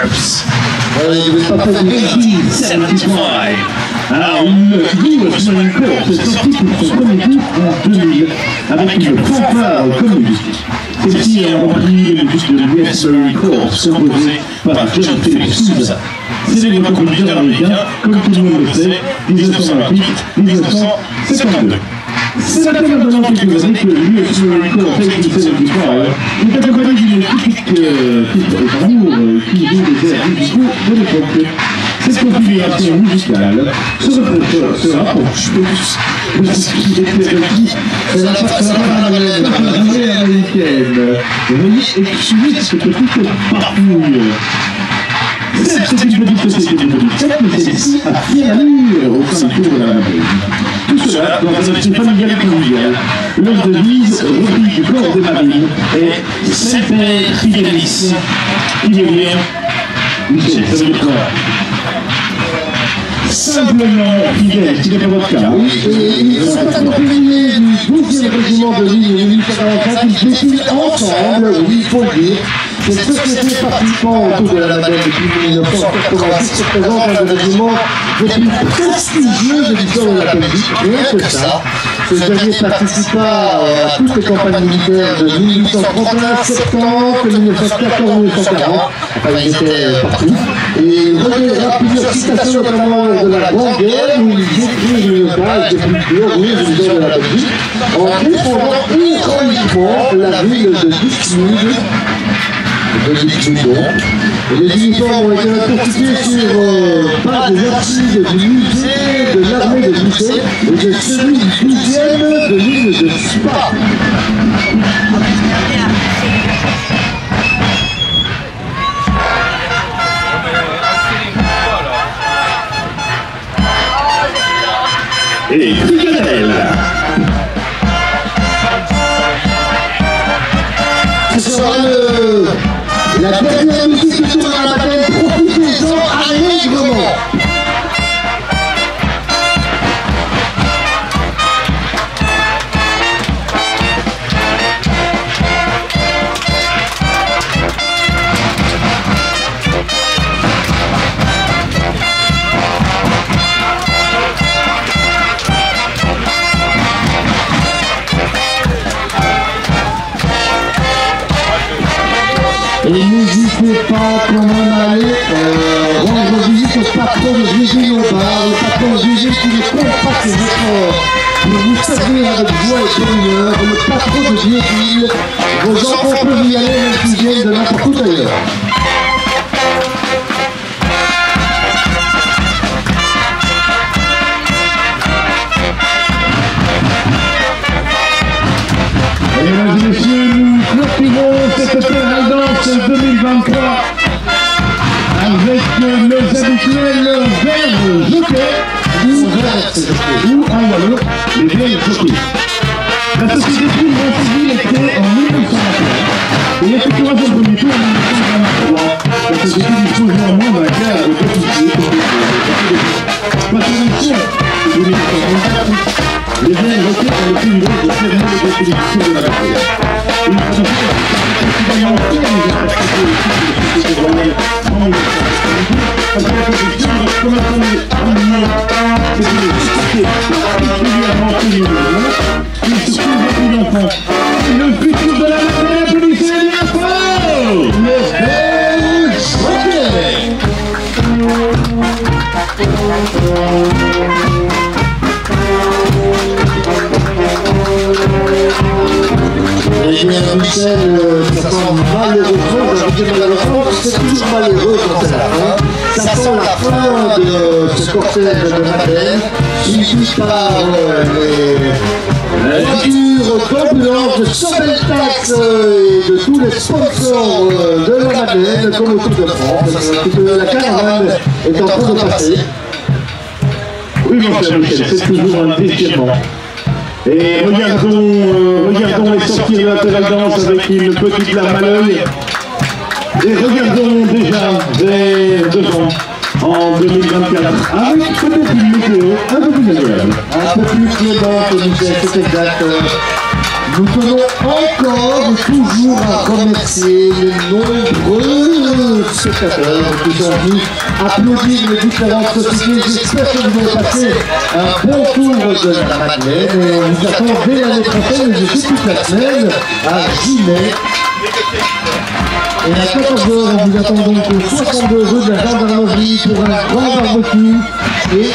Corps. 1875. Alors, US Marine Corps s'est sorti pour son premier tour en 2000 avec une fanfare communiste. Celle-ci a repris le disque de l'US Marine Corps, composé par John Philip Sousa. Célèbre compositeur américain, comme tout le monde le sait, 1928-1952. C'est la première pendant quelques années que l'US Marine Corps 1875 est accompagné d'une typique titre d'amour qui joue des airs musicaux de l'époque. Cette configuration musicale se rapproche plus de ce qui était requis de la façon américaine. Veuillez excuser ce petit parcours. Certes, c'est une petite société de tête, mais celle-ci a fière allure au sein du tour de la marine. Tout cela dans un esprit familial convivial. Leur devise, reprise du corps des marines, est Semper Fidelis. Il y vient Michel, ça veut dire quoi? Simplement fidèle, ce n'est pas votre cas. Oui, et ils sont accompagnés du 12e régiment de ligne 1845, ils défilent ensemble, oui, il faut le dire. Cette société participant autour de la Madeleine depuis 1986 se présente un des régiments les plus prestigieux de l'histoire de la Belgique, rien que ça. Ce dernier participa à toutes les campagnes militaires de 1831, 70, 1914-1940, enfin ils étaient partout, et il recueillera plusieurs citations notamment de la Grande Guerre où ils décrivent une base des plus glorieuses de l'histoire de la Belgique en défendant héroïquement la ville de Dixmude. Les uniformes ont été constitués sur base des archives du musée de l'armée de Bruxelles et de celui du 12e de l'île de Spa. Et Fricadelle. Ce sera la dernière musique du tour de la Madeleine, profitez-en allègrement. Et n'hésitez pas quand même à aller rendre visite au patron de Gégé Lombard, le patron de Gégé qui ne compte pas ses efforts pour vous servir avec joie et bonheur, le patron de Vieux-Ville, vos enfants peuvent y aller même s'ils viennent de n'importe où d'ailleurs. Mesdames et messieurs, nous clôturons cette terrain danse 2023 avec nos habituels verres jockeys ou en wallon, les verres jockeys. La société civile est créée en 1921 et effectuera son premier tour en 1923. La société dispose néanmoins d'un cadre d'officier les verres jockeys ont le privilège de fermer les expéditions de la bataille. Une société particulièrement fière des activités de la société royale en 1970, après la construction de comme attendait c'est une société particulièrement connue de l'Europe, qui se trouve beaucoup d'enfants. Le futur de la Madeleine, applaudissez bien fort! Les verres jockeys! Eh bien, Michel, ça sent malheureusement, j'ai envie de dire malheureusement, c'est toujours malheureux quand c'est la fin. Ça sent la fin de ce cortège de Madeleine, suivi par les voitures d'ambulance de Sobeltax et de tous les sponsors de la Madeleine, comme au Tour de France. La caravane est en train de passer. Oui, mon cher Michel, c'est toujours un déchirement. Et regardons les sorties de la terrain danse avec une petite larme à l'œil. Et regardons déjà vers devant en 2024 avec peut-être une météo un peu plus agréable. Un peu plus clémente, Michel, c'est exact. Nous tenons encore et toujours à remercier les nombreux spectateurs qui sont venus applaudir les différentes sociétés. J'espère que vous avez passé un bon tour de la Madeleine et on vous attend dès l'année prochaine, je suis toute la semaine à Gimet. Et à 14h, on vous attend donc au 62 rue de la Gendarmerie pour un grand barbecue et